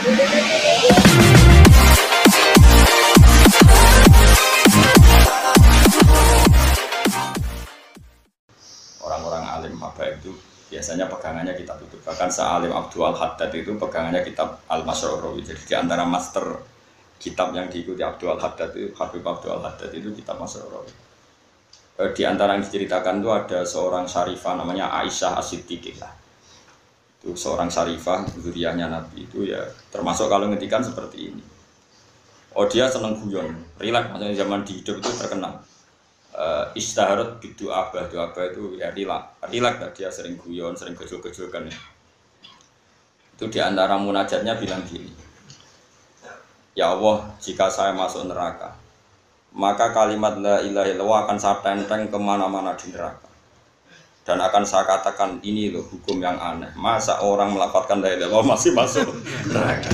Orang-orang alim apa itu biasanya pegangannya kitab itu. Bahkan Sa'alim Abdul Haddad itu pegangannya kitab Al-Masyarawi. Jadi di antara master kitab yang diikuti Abdul Haddad itu, Habib Abdul Haddad itu kitab Masyarawi. Di antara yang diceritakan itu ada seorang syarifah namanya Aisyah As-Siddiqah. Itu seorang syarifah, zuriyahnya Nabi itu ya termasuk kalau ngetikan seperti ini. Oh dia seneng guyon, rileks, maksudnya zaman di hidup itu terkenal. Istaharat bidu abah itu ya rileks dia sering guyon, sering gejol-gejolkan ya. Itu di antara munajatnya bilang gini. Ya Allah, jika saya masuk neraka, maka kalimat la ilaha illallah akan saya tenteng kemana-mana di neraka. Dan akan saya katakan ini loh hukum yang aneh. Masa orang melafalkan la ilaha illallah masih masuk neraka?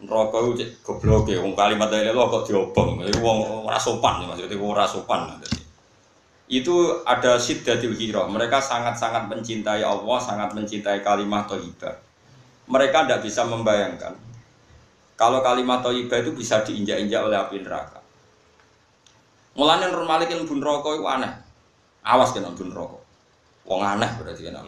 Neraka itu goblok ya, kalimat la ilaha illallah kok diobong. Itu ora sopan maksudnya ora sopan. Itu ada syiddatil hira. Mereka sangat-sangat mencintai Allah, sangat mencintai kalimat thayyibah. Mereka tidak bisa membayangkan kalau kalimat thayyibah itu bisa diinjak-injak oleh api neraka. Mulane Nur Malik ilmu neraka itu aneh. Awas kena ilmu neraka. Wong aneh berarti kena.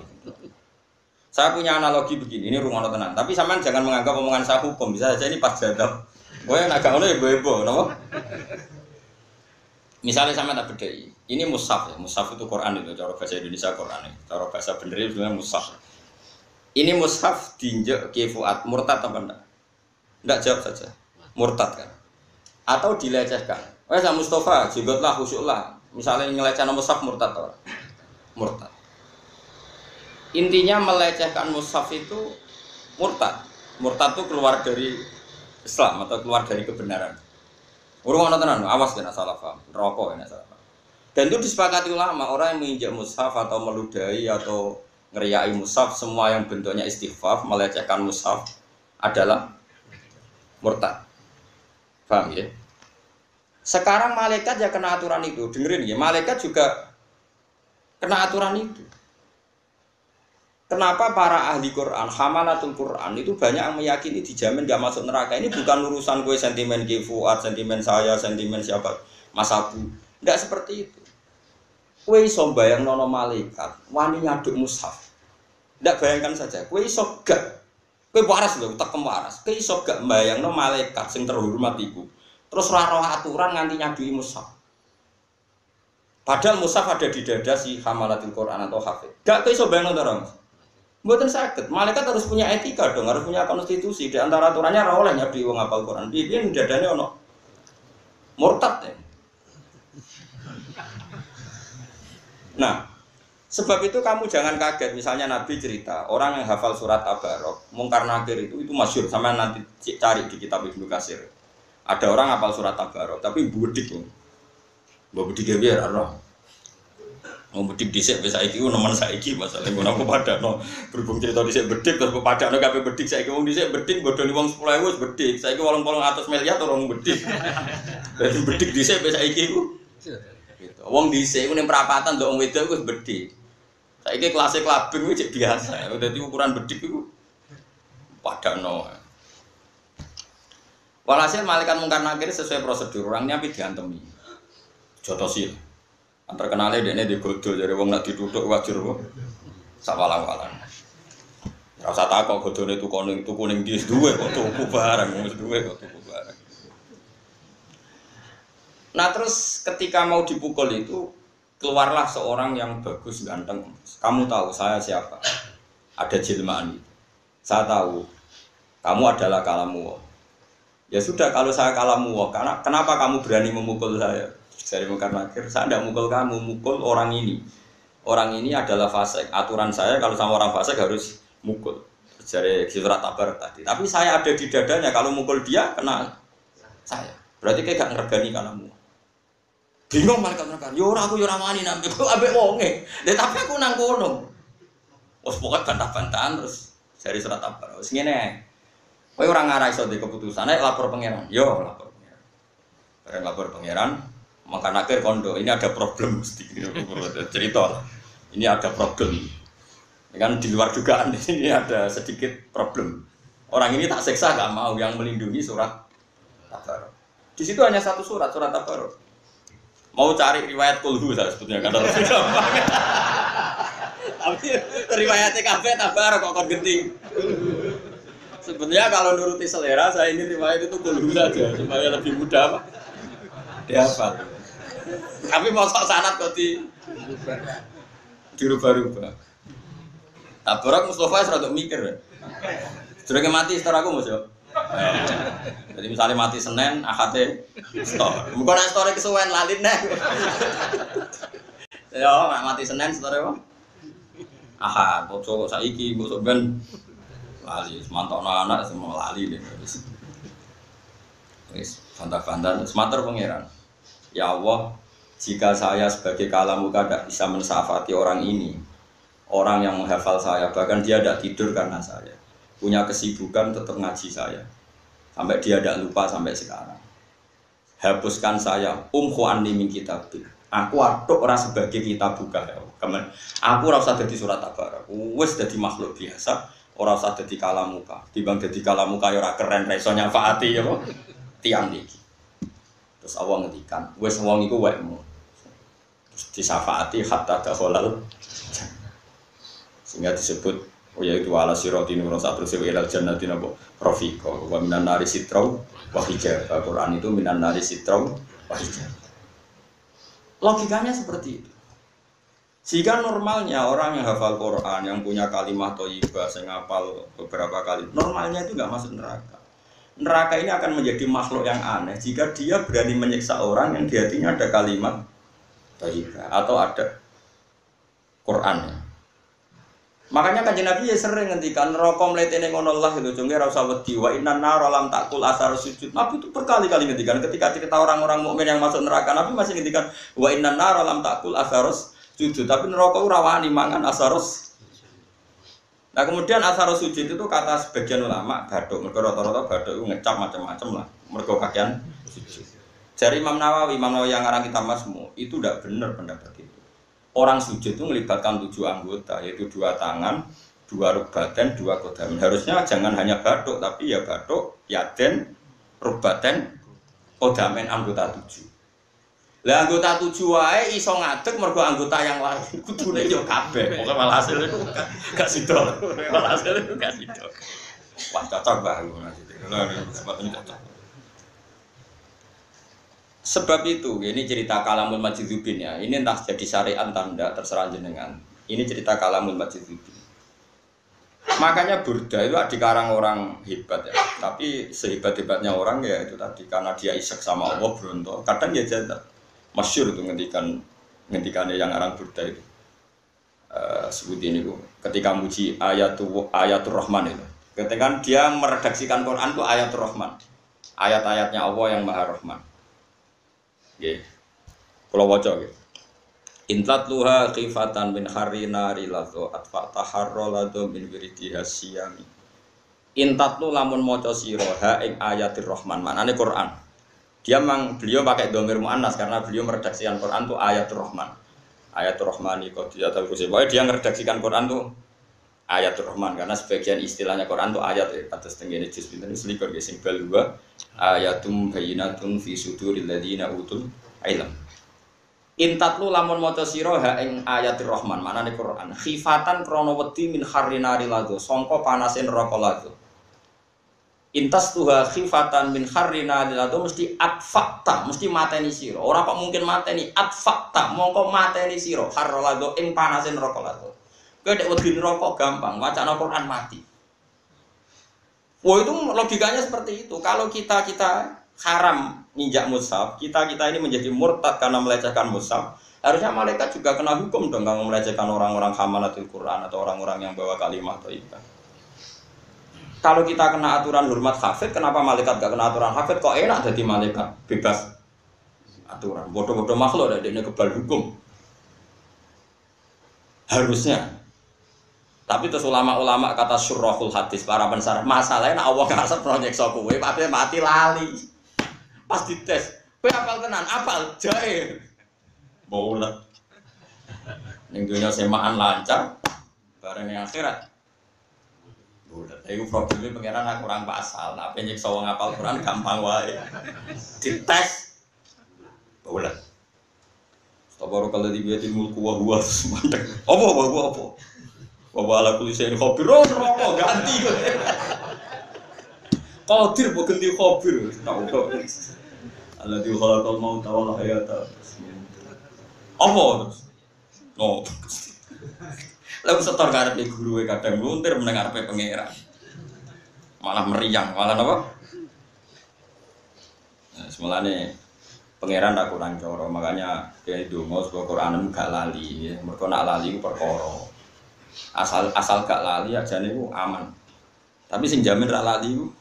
Saya punya analogi begini, ini rumah tenang. Tapi sampean jangan menganggap omongan saya hukum. Bisa saja ini pas jadab. Kowe nek agak ngono ya ibu-ibu, napa? Misalnya sama tak bedai. Ini mushaf ya. Mushaf itu Quran itu, cara bahasa Indonesia Quran ya. Cara bahasa bener itu sebenarnya mushaf. Ini mushaf diinjak ke Fuad, murtad apa enggak? Enggak, jawab saja. Murtad kan? Atau dilecehkan. Wes Mustafa, jengotlah, khusyuklah. Misalnya ngelecehkan mushaf murtad atau orang? Murtad. Intinya melecehkan mushaf itu murtad. Murtad itu keluar dari Islam atau keluar dari kebenaran. Urung ana tenan, awas kena salah paham. Rokok kena salah paham. Dan itu disepakati ulama, orang yang menginjak mushaf atau meludahi atau ngeriai mushaf, semua yang bentuknya istighfar, melecehkan mushaf adalah murtad. Paham ya? Sekarang malaikat ya kena aturan itu. Dengerin ya, malaikat juga kena aturan itu. Kenapa para ahli Quran, hamalatul Quran itu banyak yang meyakini dijamin gak masuk neraka. Ini bukan urusan kue sentimen Fuad, sentimen saya, sentimen siapa, Mas Abu. Enggak seperti itu. Kue iso bayang nono malaikat, wani nyaduk mushaf. Enggak bayangkan saja, kue iso gak, kue waras loh, tekem waras. Kue iso gak bayang nono malaikat sing terhormat iku. Terus raro aturan nganti nyadui mushaf. Padahal mushaf ada di dada si hamalatul Quran atau hafid. Gak kue iso bayang nono orang. Mboten sakit. Malaikat harus punya etika dong, harus punya konstitusi. Di antara aturannya ora oleh nyabdi wong hafal Quran. Piye dadane ono murtad ya. Nah, sebab itu kamu jangan kaget misalnya Nabi cerita orang yang hafal surat Tabarok, Mungkar Nakir itu masyhur, sama nanti cari di kitab Ibnu Katsir. Ada orang hafal surat Tabarok tapi budik. Mbok budik biar ora. Mau bedik dhisik wis saiki ku nemen saiki masalah ngono apa padakno berhubung cerita dhisik bedik terus padakno kabeh bedik saiki wong dhisik bedik bodoni wong 10.000 wis bedik saiki 800 miliar orang bedik. Dadi bedik dhisik wis saiki ku gitu. Wong dhisik ku ning perapatan ndok wong wedok wis bedik. Saiki kelas klabing wis biasa. Dadi ukuran bedik iku padakno. Walhasil malaikat Mungkar Nakir sesuai prosedur orangnya tapi diantemi. Jotosil. Antar kenalnya dia digodol jadi wong nak diduduk wajar kok sawalang-walang. Ora usah takok godone tuku ning ndi duwe kok tuku barang wis duwe kok tuku barang. Nah terus ketika mau dipukul itu keluarlah seorang yang bagus ganteng. Kamu tahu saya siapa? Ada jelmaan itu. Saya tahu kamu adalah kalamu. Ya sudah kalau saya kalamu, karena kenapa kamu berani memukul saya? Dari Mungkar Nakir, saya tidak mukul kamu, mukul orang ini. Orang ini adalah fasik. Aturan saya kalau sama orang fasik harus mukul. Dari surat Tabarok tadi. Tapi saya ada di dadanya, kalau mukul dia kena saya. Berarti kayak gak ngergani kalamu. Bingung malaikat Mungkar. Yo ora aku yo ora wani nambe kok ambek wonge. Tapi aku nang kono. Wes pokoke bantah-bantahan terus dari surat Tabarok. Wis ngene. Kowe ora ngarai iso di keputusan, nek lapor pangeran. Yo lapor pangeran. Bareng lapor pangeran. Maka Nakir kondo, ini ada problem mesti cerita. Ini ada problem. Ini kan di luar dugaan ini ada sedikit problem. Orang ini tak seksa gak mau yang melindungi surat Tabarok. Di situ hanya satu surat Tabarok. Mau cari riwayat kulhu saya sebetulnya kan harus gampang. Tapi riwayatnya kabeh Tabarok kok kon genting. Sebenarnya kalau nuruti selera saya ini riwayat itu kulhu saja supaya lebih mudah Pak. Dihafal. Tapi mau sok sanad kok dirubah-rubah. Tabarok Mustafa serata mikir. Jurenge mati setor aku Mas yo. Jadi misalnya mati Senin, Ahad setor. Bukan nek store kesuwen lali neh. Yo mati Senin setor apa? Ahad, kok saiki kok ben lali, mantokno anak semua lali deh. Wis, bantah-bantah semater pangeran. Ya Allah, jika saya sebagai kalamuka tidak bisa mensafati orang ini, orang yang menghafal saya, bahkan dia tidak tidur karena saya, punya kesibukan tetap ngaji saya, sampai dia tidak lupa sampai sekarang. Hapuskan saya, anni min kitabil. Aku aduk ora sebagai kitab buka ya. Aku ora usah dadi surat Tabarok. Wis dadi makhluk biasa, ora usah dadi kalamuka. Timbang dadi kalamuka ya ora keren ra iso nyafaati ya kok. Tiang iki. Terus Allah ngendikan, wis wong iku wekmu. Terus disafaati hatta dakhalal. Sehingga disebut yaitu ala siratin wa satrus ilal jannati nabo rafiqa wa minan nari sitrau wa hijab. Al-Qur'an itu minan nari sitrau wa hijab. Logikanya seperti itu. Jika normalnya orang yang hafal Quran, yang punya kalimat thayyibah, sing hafal beberapa kali, normalnya itu enggak masuk neraka. Neraka ini akan menjadi makhluk yang aneh jika dia berani menyiksa orang yang di hatinya ada kalimat thayyibah atau ada Qurannya. Makanya Kanjeng Nabi ya sering ngendikan neraka mletene ngono Allah itu jengke ora usah wedi wa innan nar lam taqul asar sujud. Nabi itu berkali-kali ngendikan ketika cerita orang-orang mukmin yang masuk neraka, Nabi masih ngendikan wa innan nar lam taqul asar sujud, tapi neraka ora wani mangan asarus. Nah kemudian asarus sujud itu kata sebagian ulama baduk, mergo rata-rata baduk itu ngecap macam-macam lah, mergo kakean sujud. Dari Imam Nawawi yang ngarang kitab Masmu itu tidak benar pendapat itu. Orang sujud itu melibatkan 7 anggota, yaitu 2 tangan, 2 rukbaten, 2 kodamin. Harusnya jangan hanya baduk, tapi ya baduk, yaden, rukbaten, kodamin anggota 7. Lah anggota 7 wae iso ngadeg mergo anggota yang lain kudune yo kabeh. Pokoke malah hasil itu gak sido. Malah hasil itu gak sido. Wah cocok banget cocok. Sebab itu, ini cerita Kalamul Majidubin ya. Ini entah jadi syariat entah enggak terserah jenengan. Ini cerita Kalamul Majidubin. Makanya Burda itu dikarang orang hebat ya. Tapi sehebat-hebatnya orang ya itu tadi karena dia isek sama Allah berontok. Kadang ya jatah. Masyhur itu ngendikannya yang arang Burda itu sebut ini ketika muji ayatul Rahman itu ketika dia meredaksikan Quran itu ayatul Rahman, ayat-ayatnya Allah yang Maha Rahman. Nggih. Kula waca nggih. Intlatluha qifatan min harina rilato atfataharralado min wiridiha siyami. Intatlu lamun maca sira ha ing ayatir Rahman, maknane Quran. Beliau pakai dhamir muannas karena beliau meredaksikan Quran itu ayatul Rahman. Ayatul Rahmani qadiyat al-kursi. Pokoknya dia meredaksikan Quran itu ayatul Rahman karena sebagian istilahnya Quran itu ayat atas tengene juz pinten selikur ge sing bal wa ayatum bayyinatun fi suduril ladzina utul ilm. Intatlu lamun maca sira ha ing ayatul Rahman, maknane Quran. Khifatan krana wedi min harrinari ladho, sangka panase neraka ladho. Intas tuha khifatan min harrina dilado mesti atfakta, mesti mateni siro. Orang kok mungkin mateni atfakta, mongko mateni siro. Harrolado ing panasin neraka lado. Kowe nek wedi neraka gampang, wacana Quran mati. Wah itu logikanya seperti itu. Kalau kita haram nginjak mushaf, kita ini menjadi murtad karena melecehkan mushaf. Harusnya malaikat juga kena hukum dong kalau melecehkan orang-orang hamalatul Quran atau orang-orang yang bawa kalimat thayyibah. Kalau kita kena aturan hormat hafid, kenapa malaikat gak kena aturan hafid? Kok enak jadi malaikat bebas aturan? Bodoh-bodoh makhluk ada ini kebal hukum. Harusnya. Tapi terus ulama-ulama kata syurrahul hadis para pensarah masalahnya Allah ngasep proyek kowe, tapi mati lali. Pas dites, kowe apal tenan, apal jae. Bola. Ning dunya semaan lancar, bareng yang akhirat. bulat. Iku problemnya pangeran aku kurang pasal. Nah, nyiksa wong ngapal Quran gampang wae. Dites bulat. Tabaro kalau di biatin mulku wa huwa semandek. Apa? Wa ala kulli syai'in khabir. Apa ganti kok. Qadir kok ganti khabir. Tahu kok. Alladzi khalaqal mauta wal hayata. Apa terus? Oh. Lalu setor karepe guru kadang luntir meneng karepe pangeran. Malah meriang, malah apa? Nah, semulane pangeran tak kurang coro, makanya kayak donga supaya Quran gak lali, ya. Mergo nak lali ku perkara. Asal gak lali aja niku aman. Tapi sing jamin ra lali ku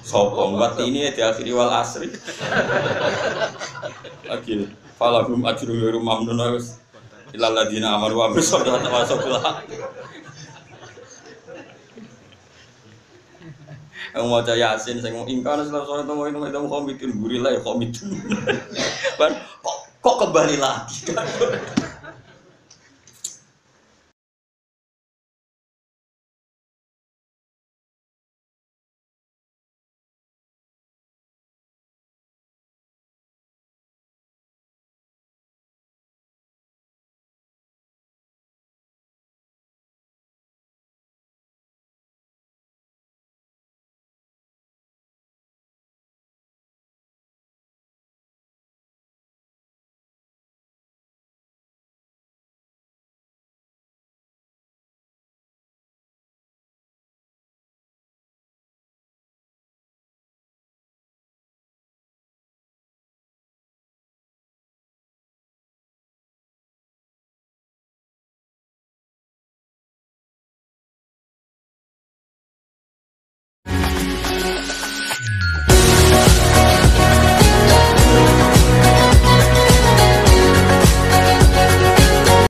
sapa? Buat ini di akhiri wal asri. Lagi falahum ajrun ghairu mamnun wis ilal ladina amanu wa amilus sholihati wa tawasaw. Yang mau Yasin, saya mau ingkar selesai itu mau komitin gurila ya komitin. Kok kembali lagi?